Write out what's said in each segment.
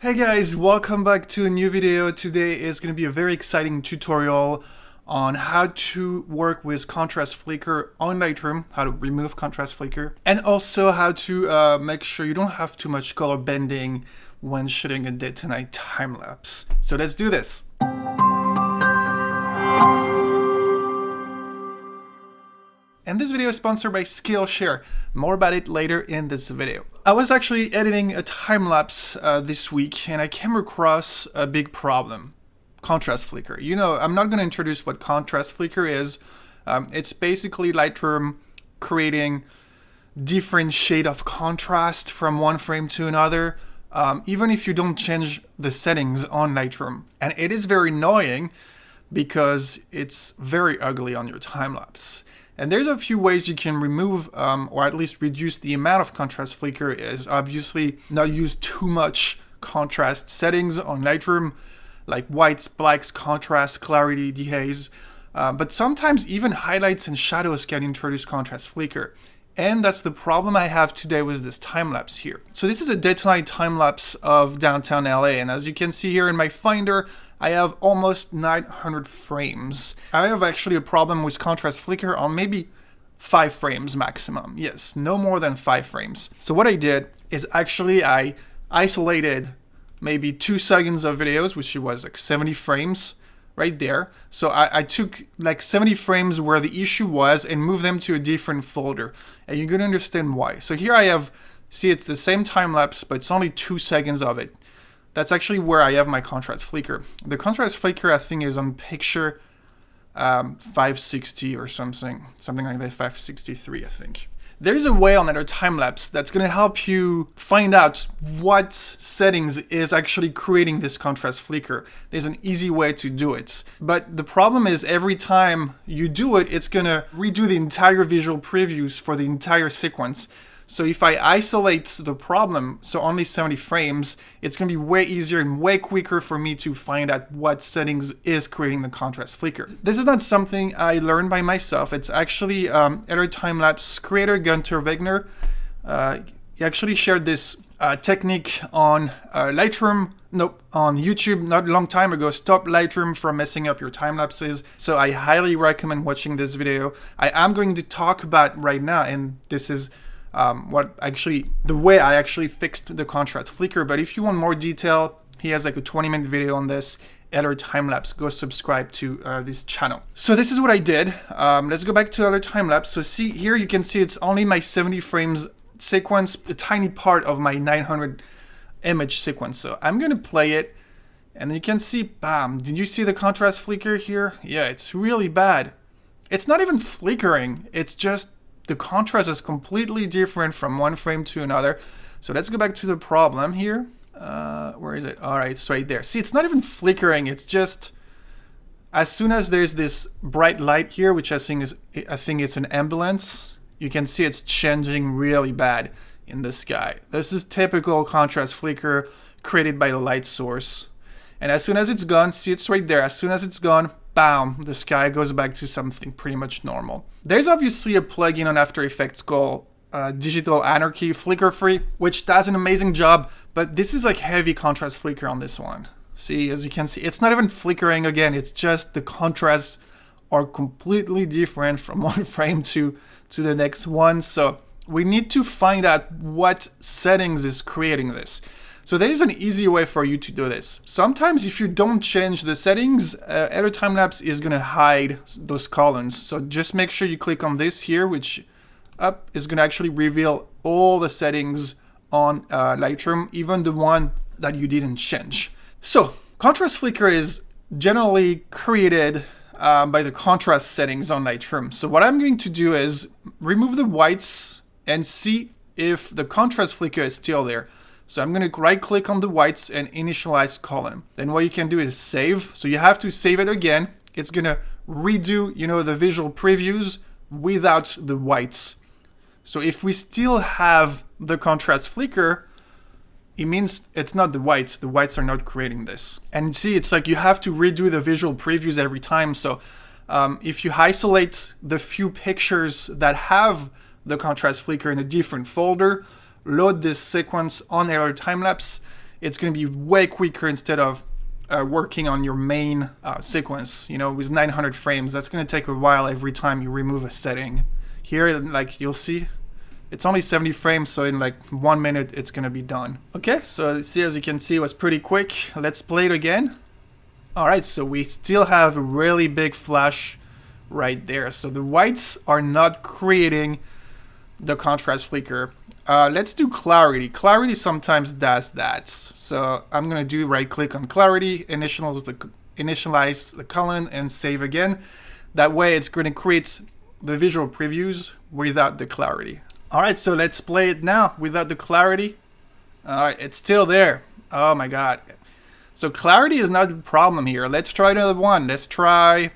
Hey guys, welcome back to a new video. Today is going to be a very exciting tutorial on how to work with contrast flicker on Lightroom, how to remove contrast flicker, and also how to make sure you don't have too much color bending when shooting a day to night time lapse. So let's do this. And this video is sponsored by Skillshare. More about it later in this video. I was actually editing a time-lapse this week and I came across a big problem. Contrast flicker. You know, I'm not going to introduce what contrast flicker is. It's basically Lightroom creating different shade of contrast from one frame to another, even if you don't change the settings on Lightroom. And it is very annoying because it's very ugly on your time-lapse. And there's a few ways you can remove or at least reduce the amount of contrast flicker. Is obviously not use too much contrast settings on Lightroom, like whites, blacks, contrast, clarity, dehaze. But sometimes even highlights and shadows can introduce contrast flicker. And that's the problem I have today with this time-lapse here. So this is a day to night time-lapse of downtown LA. And as you can see here in my Finder, I have almost 900 frames. I have actually a problem with contrast flicker on maybe 5 frames maximum. Yes, no more than 5 frames. So what I did is actually I isolated maybe 2 seconds of videos, which was like 70 frames right there. So I took like 70 frames where the issue was and moved them to a different folder. And you're gonna understand why. So here I have, see, it's the same time lapse, but it's only 2 seconds of it. That's actually where I have my contrast flicker. The contrast flicker, I think, is on picture 560 or something like that, 563, I think. There's a way on another time-lapse that's going to help you find out what settings is actually creating this contrast flicker. There's an easy way to do it. But the problem is every time you do it, it's going to redo the entire visual previews for the entire sequence. So if I isolate the problem, so only 70 frames, it's going to be way easier and way quicker for me to find out what settings is creating the contrast flicker. This is not something I learned by myself. It's actually editor time-lapse creator Gunter Wegner. He actually shared this technique on on YouTube not a long time ago. Stop Lightroom from messing up your time lapses. So I highly recommend watching this video. I am going to talk about right now, and this is the way I actually fixed the contrast flicker. But if you want more detail, he has like a 20-minute video on this editor time-lapse. Go subscribe to this channel. So this is what I did. Let's go back to editor time-lapse. So see here, you can see it's only my 70 frames sequence, a tiny part of my 900 image sequence. So I'm going to play it and you can see, bam, did you see the contrast flicker here? Yeah, it's really bad. It's not even flickering. It's just the contrast is completely different from one frame to another. So let's go back to the problem here. Where is it? All right, it's right there. See, it's not even flickering. It's just as soon as there's this bright light here, which I think it's an ambulance, you can see it's changing really bad in the sky. This is typical contrast flicker created by the light source. And as soon as it's gone, see, it's right there. As soon as it's gone, bam, the sky goes back to something pretty much normal. There's obviously a plugin on After Effects called Digital Anarchy Flicker Free, which does an amazing job, but this is like heavy contrast flicker on this one. See, as you can see, it's not even flickering again, it's just the contrasts are completely different from one frame to the next one. So we need to find out what settings is creating this. So there is an easy way for you to do this. Sometimes if you don't change the settings, editor time-lapse is going to hide those columns. So just make sure you click on this here, which is going to actually reveal all the settings on Lightroom, even the one that you didn't change. So contrast flicker is generally created by the contrast settings on Lightroom. So what I'm going to do is remove the whites and see if the contrast flicker is still there. So I'm going to right click on the whites and initialize column. Then what you can do is save. So you have to save it again. It's going to redo, the visual previews without the whites. So if we still have the contrast flicker, it means it's not the whites. The whites are not creating this. And see, it's like you have to redo the visual previews every time. So if you isolate the few pictures that have the contrast flicker in a different folder, load this sequence on editor time-lapse, it's going to be way quicker instead of working on your main sequence, with 900 frames. That's going to take a while every time you remove a setting. Here, like you'll see, it's only 70 frames, so in like 1 minute, it's going to be done. Okay, so see, as you can see, it was pretty quick. Let's play it again. All right, so we still have a really big flash right there. So the whites are not creating the contrast flicker. Let's do clarity. Clarity sometimes does that. So I'm going to do right click on clarity, initialize the column, and save again. That way it's going to create the visual previews without the clarity. All right, so let's play it now without the clarity. All right, it's still there. Oh my God. So clarity is not the problem here. Let's try another one. Let's try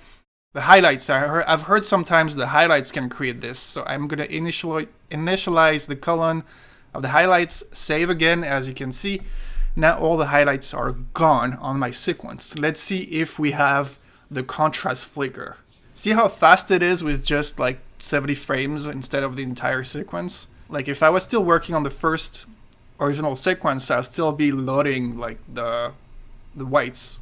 the highlights. I've heard sometimes the highlights can create this. So I'm going to initialize the column of the highlights, save again, as you can see. Now all the highlights are gone on my sequence. Let's see if we have the contrast flicker. See how fast it is with just like 70 frames instead of the entire sequence? Like if I was still working on the first original sequence, I'll still be loading like the whites.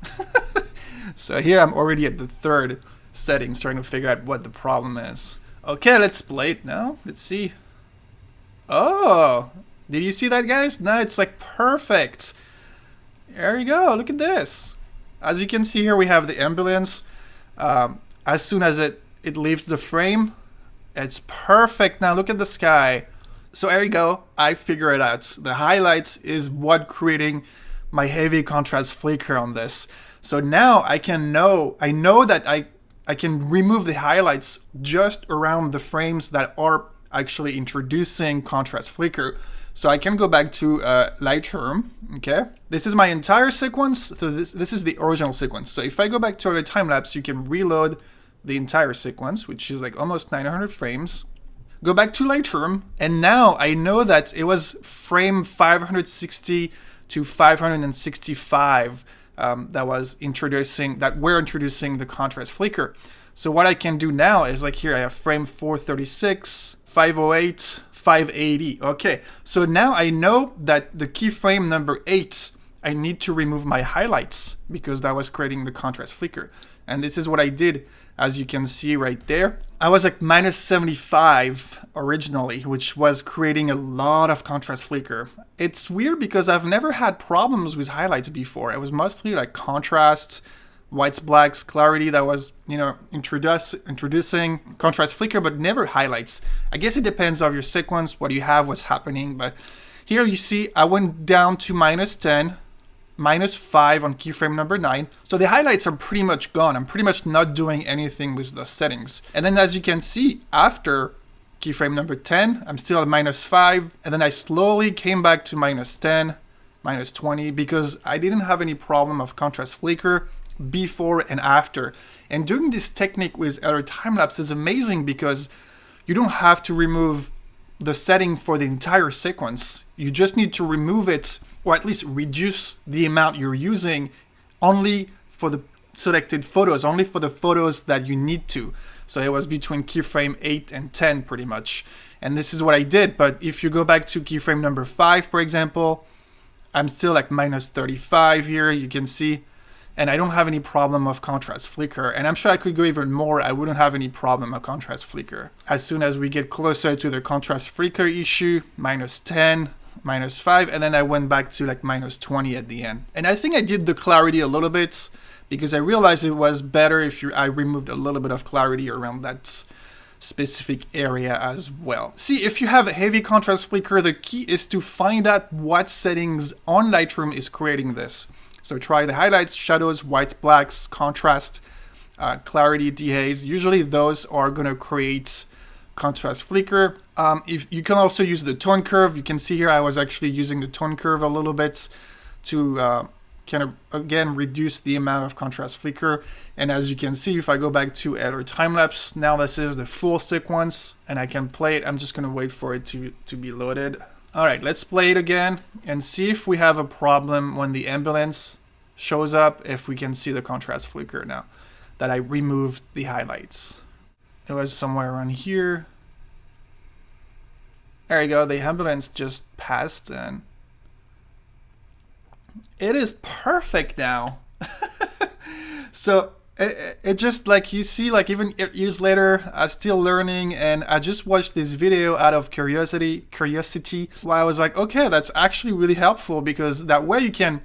So here I'm already at the third settings, trying to figure out what the problem is. Okay, let's play it now. Let's see. Oh, did you see that, guys? No, it's like perfect. There you go. Look at this. As you can see here, we have the ambulance. As soon as it leaves the frame, it's perfect. Now look at the sky. So there you go. I figure it out. The highlights is what creating my heavy contrast flicker on this. So now I know that I can remove the highlights just around the frames that are actually introducing contrast flicker. So I can go back to Lightroom, okay? This is my entire sequence, so this is the original sequence. So if I go back to our time lapse, you can reload the entire sequence, which is like almost 900 frames. Go back to Lightroom, and now I know that it was frame 560 to 565 that we're introducing the contrast flicker. So what I can do now is like here I have frame 436, 508, 580. Okay, so now I know that the keyframe number 8, I need to remove my highlights because that was creating the contrast flicker. And this is what I did, as you can see right there. I was like minus 75 originally, which was creating a lot of contrast flicker. It's weird because I've never had problems with highlights before. It was mostly like contrast, whites, blacks, clarity that was, introducing contrast flicker, but never highlights. I guess it depends on your sequence, what you have, what's happening. But here you see I went down to minus 10, minus 5 on keyframe number 9. So the highlights are pretty much gone. I'm pretty much not doing anything with the settings. And then as you can see, after keyframe number 10, I'm still at minus 5. And then I slowly came back to minus 10, minus 20, because I didn't have any problem of contrast flicker before and after. And doing this technique with other time lapse is amazing because you don't have to remove the setting for the entire sequence. You just need to remove it, or at least reduce the amount you're using only for the selected photos, only for the photos that you need to. So it was between keyframe 8 and 10 pretty much. And this is what I did. But if you go back to keyframe number 5, for example, I'm still like minus 35 here, you can see. And I don't have any problem of contrast flicker. And I'm sure I could go even more. I wouldn't have any problem of contrast flicker. As soon as we get closer to the contrast flicker issue, minus 10, minus 5, and then I went back to like minus 20 at the end. And I think I did the clarity a little bit because I realized it was better if I removed a little bit of clarity around that specific area as well. See, if you have a heavy contrast flicker, the key is to find out what settings on Lightroom is creating this. So try the highlights, shadows, whites, blacks, contrast, clarity, dehaze. Usually those are going to create contrast flicker. If you can also use the tone curve. You can see here I was actually using the tone curve a little bit to kind of, again, reduce the amount of contrast flicker. And as you can see, if I go back to Editor Timelapse, now this is the full sequence and I can play it. I'm just going to wait for it to be loaded. All right, let's play it again and see if we have a problem when the ambulance shows up, if we can see the contrast flicker now that I removed the highlights. It was somewhere around here. There you go, the ambulance just passed and it is perfect now. So it just like you see, like even years later, I'm still learning, and I just watched this video out of curiosity, while I was like, okay, that's actually really helpful, because that way you can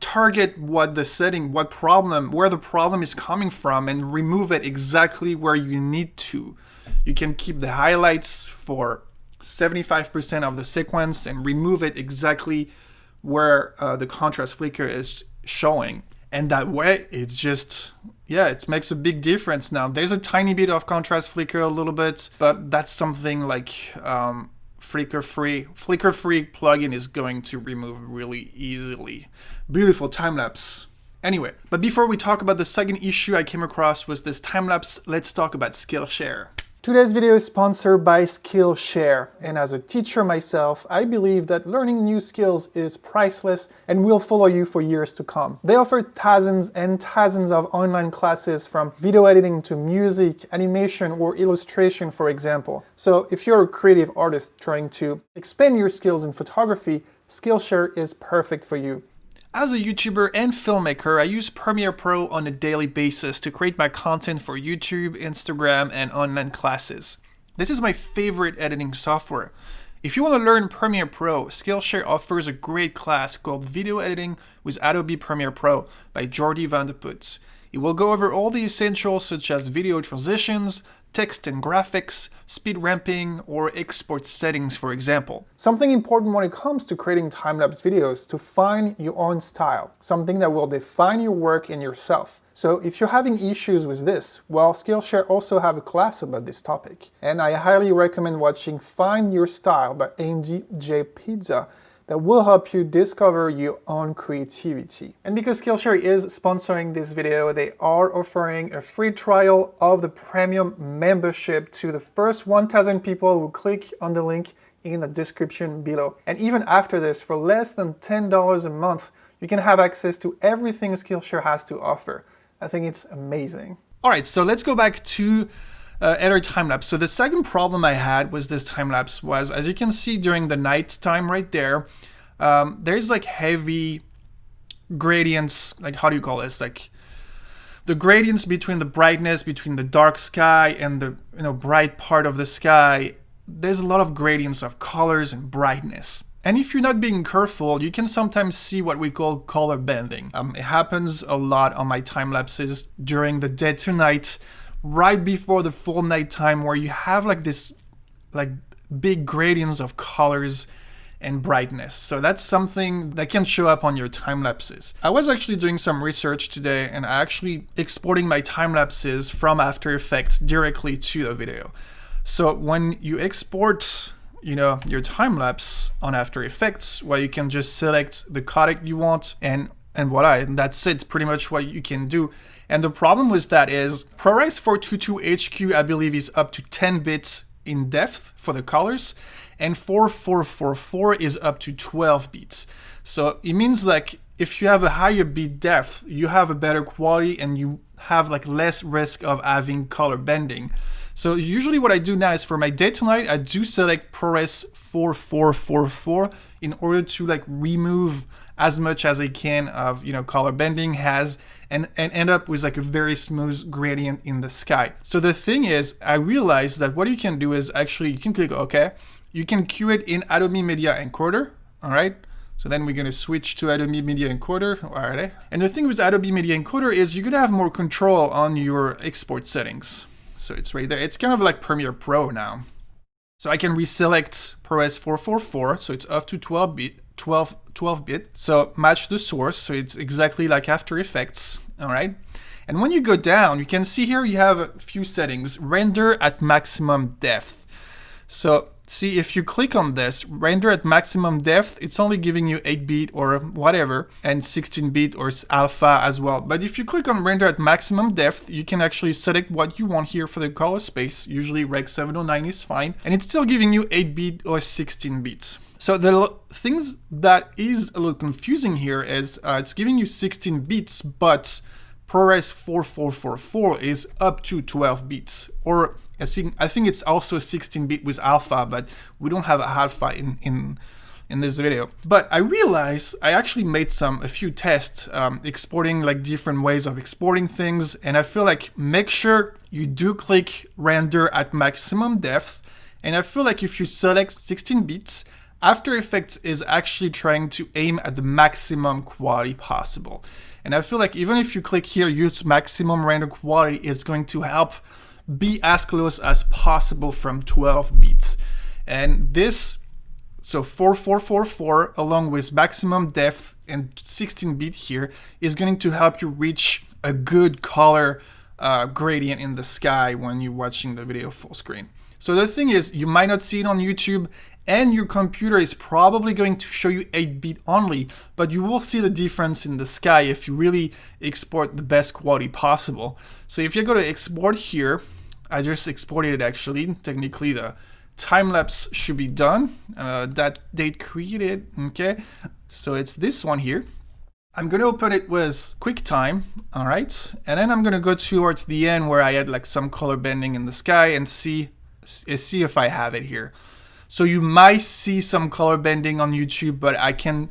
target what the setting, where the problem is coming from, and remove it exactly where you need to. You can keep the highlights for 75% of the sequence and remove it exactly where the contrast flicker is showing. And that way, it's just, yeah, it makes a big difference now. There's a tiny bit of contrast flicker, a little bit, but that's something like Flicker-free plugin is going to remove really easily. Beautiful time-lapse. Anyway, but before we talk about the second issue I came across was this time-lapse, let's talk about Skillshare. Today's video is sponsored by Skillshare, and as a teacher myself, I believe that learning new skills is priceless and will follow you for years to come. They offer thousands and thousands of online classes, from video editing to music, animation, or illustration, for example. So if you're a creative artist trying to expand your skills in photography, Skillshare is perfect for you. As a YouTuber and filmmaker, I use Premiere Pro on a daily basis to create my content for YouTube, Instagram, and online classes. This is my favorite editing software. If you want to learn Premiere Pro, Skillshare offers a great class called Video Editing with Adobe Premiere Pro by Jordi van de Put. It will go over all the essentials such as video transitions, text and graphics, speed ramping, or export settings, for example. Something important when it comes to creating time-lapse videos, to find your own style, something that will define your work and yourself. So if you're having issues with this, well, Skillshare also have a class about this topic. And I highly recommend watching Find Your Style by Andy J. Pizza, that will help you discover your own creativity. And because Skillshare is sponsoring this video, they are offering a free trial of the premium membership to the first 1,000 people who click on the link in the description below. And even after this, for less than $10 a month, you can have access to everything Skillshare has to offer. I think it's amazing. All right, so let's go back to editor time-lapse. So the second problem I had was this time-lapse was, as you can see during the night time right there, there's like heavy gradients, like how do you call this? Like the gradients between the brightness, between the dark sky and the bright part of the sky. There's a lot of gradients of colors and brightness. And if you're not being careful, you can sometimes see what we call color bending. It happens a lot on my time-lapses during the day to night, right before the full night time, where you have like this big gradients of colors and brightness. So that's something that can show up on your time lapses. I was actually doing some research today, and I actually exporting my time lapses from After Effects directly to the video. So when you export your time lapse on After Effects, well, you can just select the codec you want, and voila, and that's it, pretty much what you can do. And the problem with that is ProRes 422 HQ, I believe, is up to 10 bits in depth for the colors, and 4444 is up to 12 bits. So it means like if you have a higher bit depth, you have a better quality and you have like less risk of having color bending. So usually what I do now is for my day to night, I do select ProRes 4444 in order to like remove as much as I can of color bending and end up with like a very smooth gradient in the sky. So the thing is, I realized that what you can do is actually you can click OK. You can queue it in Adobe Media Encoder. All right. So then we're going to switch to Adobe Media Encoder. All right. And the thing with Adobe Media Encoder is you're going to have more control on your export settings. So it's right there. It's kind of like Premiere Pro now. So I can reselect ProRes 444. So it's up to 12 bit. So match the source. So it's exactly like After Effects. All right. And when you go down, you can see here you have a few settings. Render at maximum depth. So see, if you click on this, render at maximum depth, it's only giving you 8-bit or whatever, and 16-bit or alpha as well. But if you click on render at maximum depth, you can actually select what you want here for the color space. Usually Rec 709 is fine, and it's still giving you 8-bit or 16-bit. So the things that is a little confusing here is it's giving you 16 bits, but ProRes 4444 is up to 12 bits, or I think it's also 16-bit with alpha, but we don't have alpha in in this video. But I realized I actually made a few tests exporting like different ways of exporting things, and I feel like make sure you do click render at maximum depth, and I feel like if you select 16 bits, After Effects is actually trying to aim at the maximum quality possible. And I feel like even if you click here, use maximum render quality, it's going to help be as close as possible from 12 bits. And this, so 4444 along with maximum depth and 16 bit here is going to help you reach a good color gradient in the sky when you're watching the video full screen. So the thing is, you might not see it on YouTube, and your computer is probably going to show you 8-bit only, but you will see the difference in the sky if you really export the best quality possible. So if you go to export here, I just exported it actually. Technically the time-lapse should be done. That date created, okay? So it's this one here. I'm gonna open it with QuickTime, all right? And then I'm gonna go towards the end where I had like some color bending in the sky and see if I have it here. So you might see some color bending on YouTube, but I can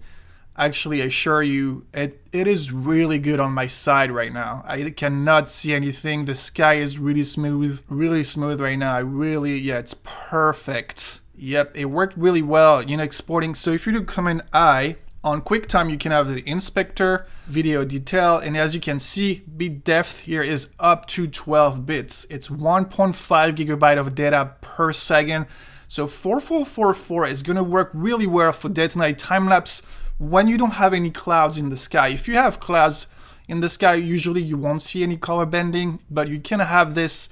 actually assure you it is really good on my side right now. I cannot see anything. The sky is really smooth right now. Yeah, it's perfect. Yep, it worked really well, you know, exporting. So if you do Command I, on QuickTime, you can have the inspector, video detail, and as you can see, bit depth here is up to 12 bits. It's 1.5 gigabyte of data per second. So 4444 is going to work really well for day-to-night time-lapse when you don't have any clouds in the sky. If you have clouds in the sky, usually you won't see any color bending, but you can have this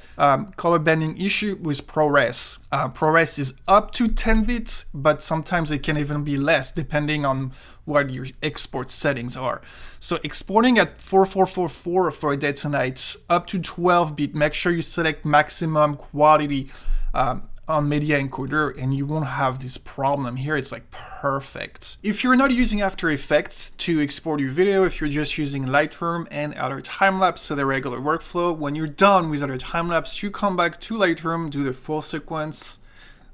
color bending issue with ProRes. ProRes is up to 10 bits, but sometimes it can even be less depending on what your export settings are. So exporting at 4444 for a day-to-night up to 12 bit, make sure you select maximum quality on Media Encoder, and you won't have this problem here. It's like perfect. If you're not using After Effects to export your video, if you're just using Lightroom and other time-lapse, so the regular workflow, when you're done with other time-lapse, you come back to Lightroom, do the full sequence.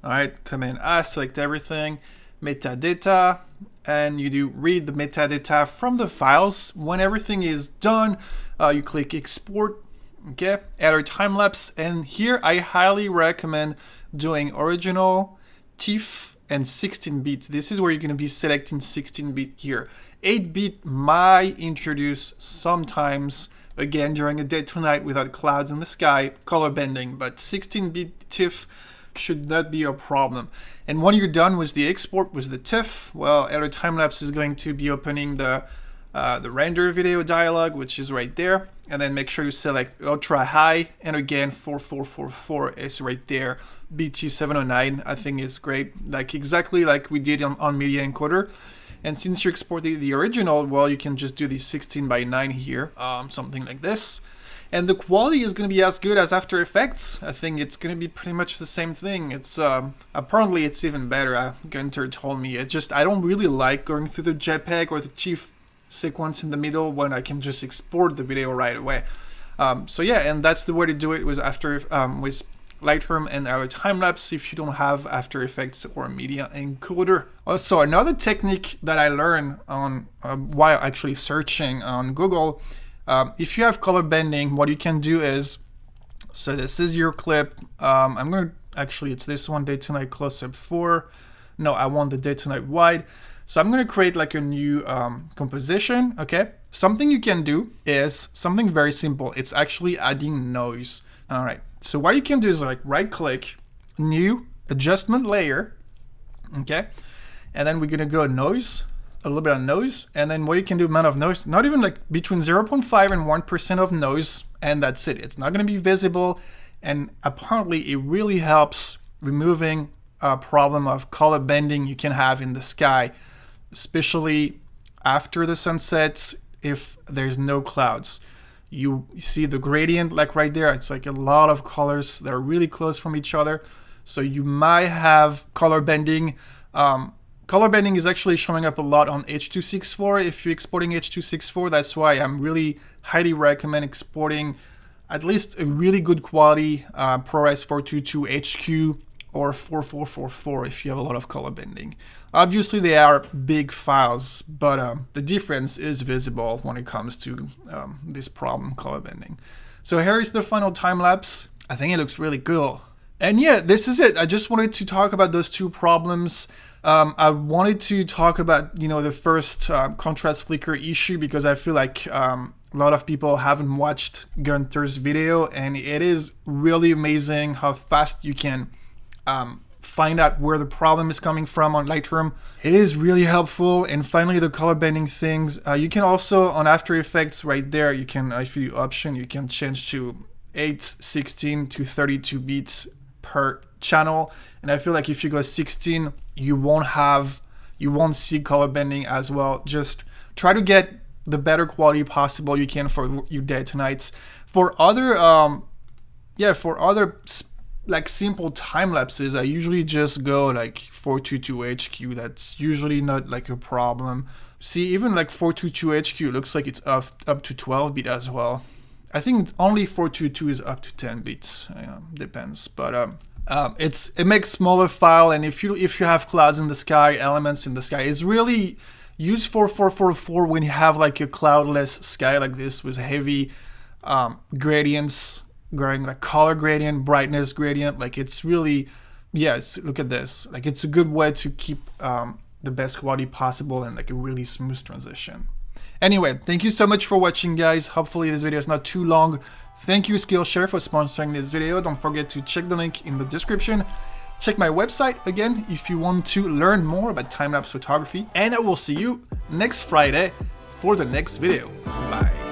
All right, Command I, select everything, metadata, and you do read the metadata from the files. When everything is done, you click export. Okay, add our time lapse, and here I highly recommend doing original, TIFF, and 16 bits. This is where you're going to be selecting 16 bit here. 8 bit might introduce sometimes, again during a day to night without clouds in the sky, color bending, but 16 bit TIFF should not be a problem. And when you're done with the export with the TIFF, well, Editor Timelapse is going to be opening the render video dialog, which is right there, and then make sure you select ultra high, and again 4444 is right there. BT709 I think is great, like exactly like we did on Media Encoder. And since you exported the original, well, you can just do the 16:9 here, something like this. And the quality is going to be as good as After Effects. I think it's going to be pretty much the same thing. It's apparently it's even better. Gunter told me. I don't really like going through the JPEG or the TIFF sequence in the middle when I can just export the video right away. So yeah, and that's the way to do it with with Lightroom and our time lapse if you don't have After Effects or Media Encoder. Also, another technique that I learned on while actually searching on Google, if you have color bending, what you can do is, so this is your clip. I'm gonna actually, it's this one, day to night close-up 4. No, I want the day to night wide. So I'm gonna create like a new composition. Okay, something you can do is something very simple. It's actually adding noise. All right, so what you can do is like right click, new adjustment layer, okay, and then we're gonna go noise, a little bit of noise, and then what you can do, amount of noise, not even like between 0.5 and 1% of noise, and that's it. It's not gonna be visible, and apparently it really helps removing a problem of color bending you can have in the sky, especially after the sunset if there's no clouds. You see the gradient like right there, it's like a lot of colors that are really close from each other, so you might have color bending. Color bending is actually showing up a lot on H.264 if you're exporting H.264. That's why I'm really highly recommend exporting at least a really good quality ProRes 422 HQ or 4444 if you have a lot of color bending. Obviously they are big files, but the difference is visible when it comes to this problem, color bending. So here is the final time lapse. I think it looks really cool. And yeah, this is it. I just wanted to talk about those two problems. I wanted to talk about, the first contrast flicker issue because I feel like a lot of people haven't watched Gunther's video, and it is really amazing how fast you can find out where the problem is coming from on Lightroom. It is really helpful. And finally, the color bending things. You can also, on After Effects right there, you can, if you do option, you can change to 8, 16 to 32 bits per channel. And I feel like if you go 16, you won't see color bending as well. Just try to get the better quality possible you can for your day to nights. For other like simple time lapses, I usually just go like 422 HQ. That's usually not like a problem. See, even like 422 HQ looks like it's up to 12 bit as well. I think only 422 is up to 10 bits. Depends, but it makes smaller file. And if you have clouds in the sky, elements in the sky, it's really use 4444 when you have like a cloudless sky like this with heavy gradients, like color gradient, brightness gradient. Like it's really, look at this. Like it's a good way to keep the best quality possible and like a really smooth transition. Anyway, thank you so much for watching, guys. Hopefully this video is not too long. Thank you Skillshare for sponsoring this video. Don't forget to check the link in the description. Check my website again if you want to learn more about time-lapse photography. And I will see you next Friday for the next video. Bye.